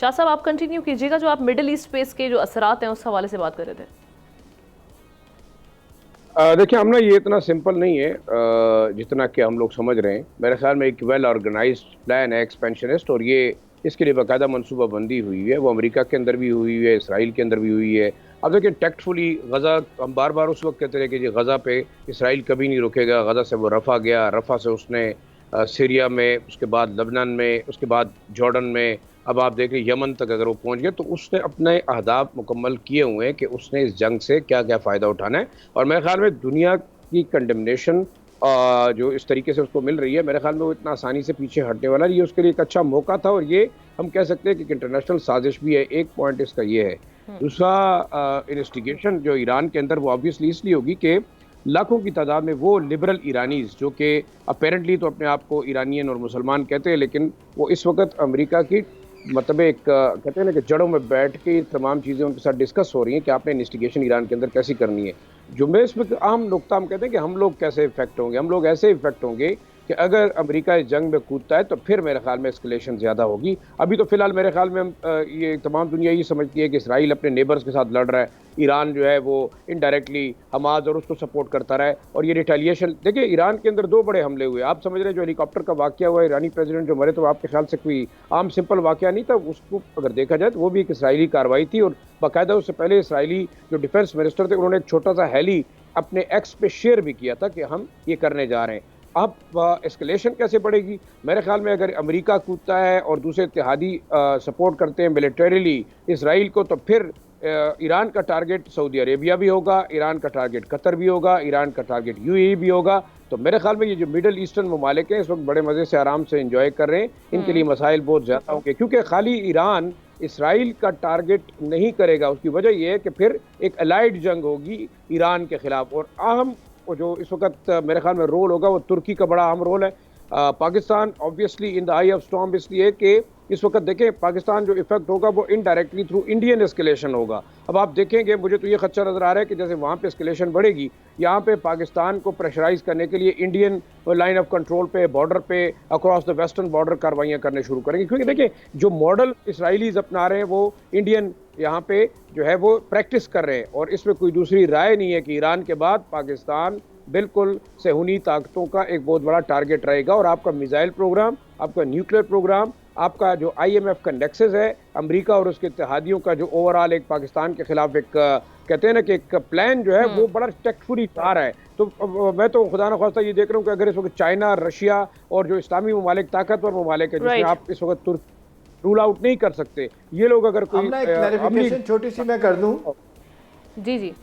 शाह साहब आप कंटिन्यू कीजिएगा, जो आप मिडिल ईस्ट पे इसके जो असरात हैं उस हवाले से बात कर रहे थे। देखिए, हम ना ये इतना सिंपल नहीं है जितना कि हम लोग समझ रहे हैं। मेरे ख्याल में एक वेल ऑर्गेनाइज्ड प्लान है एक्सपेंशनिस्ट, और ये इसके लिए बाकायदा मनसूबाबंदी हुई है। वो अमेरिका के अंदर भी हुई है, इसराइल के अंदर भी हुई है। अब देखिए, टैक्टफुली गज़ा, हम बार बार उस वक्त कहते रहे कि जी गज़ा पे इसराइल कभी नहीं रुकेगा। गज़ा से वो रफ़ा गया, रफ़ा से उसने सीरिया में, उसके बाद लबनान में, उसके बाद जॉर्डन में, अब आप देख लीजिए यमन तक अगर वो पहुंच गया, तो उसने अपने अहदाफ मुकम्मल किए हुए हैं कि उसने इस जंग से क्या क्या फ़ायदा उठाना है। और मेरे ख्याल में दुनिया की कंडेमनेशन जो इस तरीके से उसको मिल रही है, मेरे ख्याल में वो इतना आसानी से पीछे हटने वाला, ये उसके लिए एक अच्छा मौका था। और ये हम कह सकते हैं कि इंटरनेशनल साजिश भी है। एक पॉइंट इसका ये है। दूसरा, इन्वेस्टिगेशन जो ईरान के अंदर, वो ऑब्वियसली इसलिए होगी कि लाखों की तादाद में वो लिबरल ईरानीज, जो कि अपेरेंटली तो अपने आप को ईरानियन और मुसलमान कहते हैं, लेकिन वो इस वक्त अमेरिका की मतलब एक कहते हैं ना कि जड़ों में बैठ के तमाम चीज़ें उनके साथ डिस्कस हो रही हैं कि आपने इन्वेस्टिगेशन ईरान के अंदर कैसी करनी है। जो मैं इसमें अहम नुकता हम कहते हैं कि हम लोग कैसे इफेक्ट होंगे। हम लोग ऐसे इफेक्ट होंगे कि अगर अमेरिका इस जंग में कूदता है तो फिर मेरे ख्याल में एस्केलेशन ज़्यादा होगी। अभी तो फिलहाल मेरे ख्याल में ये तमाम दुनिया ये समझती है कि इसराइल अपने नेबर्स के साथ लड़ रहा है, ईरान जो है वो इनडायरेक्टली हमास और उसको सपोर्ट करता रहा है, और ये रिटेलिएशन। देखिए, ईरान के अंदर 2 बड़े हमले हुए। आप समझ रहे हैं जो हेलीकॉप्टर का वाकया हुआ, ईरानी प्रेसिडेंट जो मरे, तो आपके ख्याल से कोई आम सिंपल वाकया नहीं था। उसको अगर देखा जाए तो वो भी एक इसराइली कार्रवाई थी, और बाकायदा उससे पहले इसराइली जो डिफेंस मिनिस्टर थे, उन्होंने एक छोटा सा हेली अपने एक्स पे शेयर भी किया था कि हम ये करने जा रहे हैं। अब एस्केलेशन कैसे बढ़ेगी? मेरे ख्याल में अगर अमेरिका कूदता है और दूसरे इत्तेहादी सपोर्ट करते हैं मिलिटरीली इसराइल को, तो फिर ईरान का टारगेट सऊदी अरेबिया भी होगा, ईरान का टारगेट कतर भी होगा, ईरान का टारगेट यूएई भी होगा। तो मेरे ख्याल में ये जो मिडल ईस्टर्न ममालिक हैं इस वक्त बड़े मज़े से आराम से एंजॉय कर रहे हैं। इनके लिए मसाइल बहुत ज़्यादा होंगे, क्योंकि खाली ईरान इसराइल का टारगेट नहीं करेगा। उसकी वजह यह है कि फिर एक अलाइड जंग होगी ईरान के खिलाफ, और अहम जो इस वक्त मेरे ख्याल में रोल होगा वो तुर्की का बड़ा अहम रोल है। Pakistan obviously in the I of storm, इसलिए कि इस वक्त देखें पाकिस्तान जो इफेक्ट होगा वो इनडायरेक्टली थ्रू इंडियन एस्केलेशन होगा। अब आप देखेंगे, मुझे तो ये खदशा नजर आ रहा है कि जैसे वहाँ पे एस्केलेशन बढ़ेगी, यहाँ पे पाकिस्तान को प्रेशराइज करने के लिए इंडियन लाइन ऑफ कंट्रोल पे, बॉर्डर पे, अक्रॉस द वेस्टर्न बॉर्डर कार्रवाइयाँ करने शुरू करेंगे। क्योंकि देखिए, जो मॉडल इसराइलीज अपना रहे हैं वो इंडियन यहाँ पे जो है वो प्रैक्टिस कर रहे हैं, और इसमें कोई दूसरी राय नहीं है कि ईरान के बाद पाकिस्तान बिल्कुल सेहूनी ताकतों का एक बहुत बड़ा टारगेट रहेगा। और आपका मिसाइल प्रोग्राम, आपका न्यूक्लियर प्रोग्राम, आपका जो IMF का नेक्सस है, अमेरिका और उसके इत्तेहादियों का जो ओवरऑल एक पाकिस्तान के खिलाफ एक कहते हैं ना कि एक प्लान जो है वो बड़ा टैक्टफुली जा रहा है। तो मैं तो खुदा न खास्ता ये देख रहा हूँ कि अगर इस वक्त चाइना, रशिया और जो इस्लामी ममालिक, ताकतवर ममालिक है जिसमें आप इस वक्त तुर्क रूल आउट नहीं कर सकते, ये लोग अगर कोई क्लैरिफिकेशन छोटी सी मैं कर दूं। जी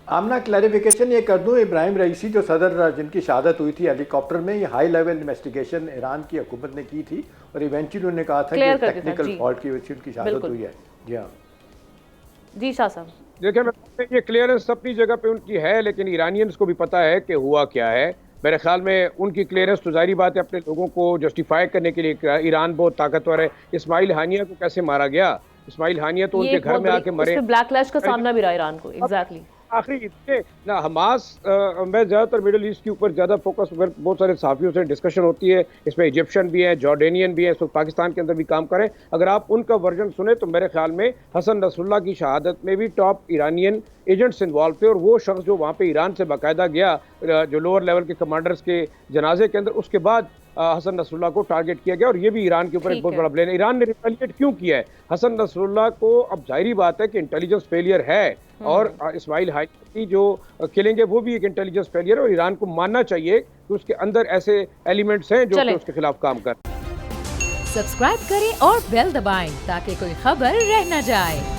आमना, क्लैरिफिकेशन ये कर दूं, इब्राहिम रईसी जो सदर जिनकी शहादत हुई थी हेलीकॉप्टर में, ये हाई लेवल इन्वेस्टिगेशन ईरान की हुकूमत ने की थी, और इवेंचुअली उन्होंने कहा था कि टेक्निकल फॉल्ट की वजह से उनकी शहादत हुई है। जी हाँ जी शाह साहब, देखिए, ये क्लियरेंस अपनी जगह पे उनकी है, लेकिन ईरानियंस को भी पता है कि हुआ क्या है। मेरे ख्याल में उनकी क्लियरेंस तो जाहिर बात है अपने लोगों को जस्टिफाई करने के लिए। ईरान बहुत ताकतवर है। इस्माइल हानिया को कैसे मारा गया? इस्माइल हानिया तो उनके घर में आके मरे। बैकलैश का सामना भी रहा ईरान को। एग्जैक्टली आखिरी ना हमास, मैं ज़्यादातर मिडिल ईस्ट के ऊपर ज़्यादा फोकस, बहुत सारे सहाफ़ियों से डिस्कशन होती है, इसमें इजिप्शियन भी हैं, जॉर्डेनियन भी हैं, इस वक्त पाकिस्तान के अंदर भी काम करें। अगर आप उनका वर्जन सुने तो मेरे ख्याल में हसन नसरुल्लाह की शहादत में भी टॉप ईरानियन एजेंट्स इन्वॉल्व थे, और वो शख्स जो वहाँ पे ईरान से बाकायदा गया जो लोअर लेवल के कमांडर्स के जनाजे के अंदर, उसके बाद हसन नसरुल्लाह को टारगेट किया गया, और ये भी ईरान के ऊपर एक बहुत बड़ा ब्लेम है। ईरान ने रिटेलिएट क्यों किया है? हसन नसरुल्लाह को अब जाहिर बात है कि इंटेलिजेंस फेलियर है, और इस्माइल हानिया की जो किलिंग है वो भी एक इंटेलिजेंस फेलियर है, और ईरान को मानना चाहिए कि उसके अंदर ऐसे एलिमेंट्स हैं जो उसके खिलाफ काम कर। सब्सक्राइब करें और बेल दबाएं ताकि कोई खबर रह न जाए।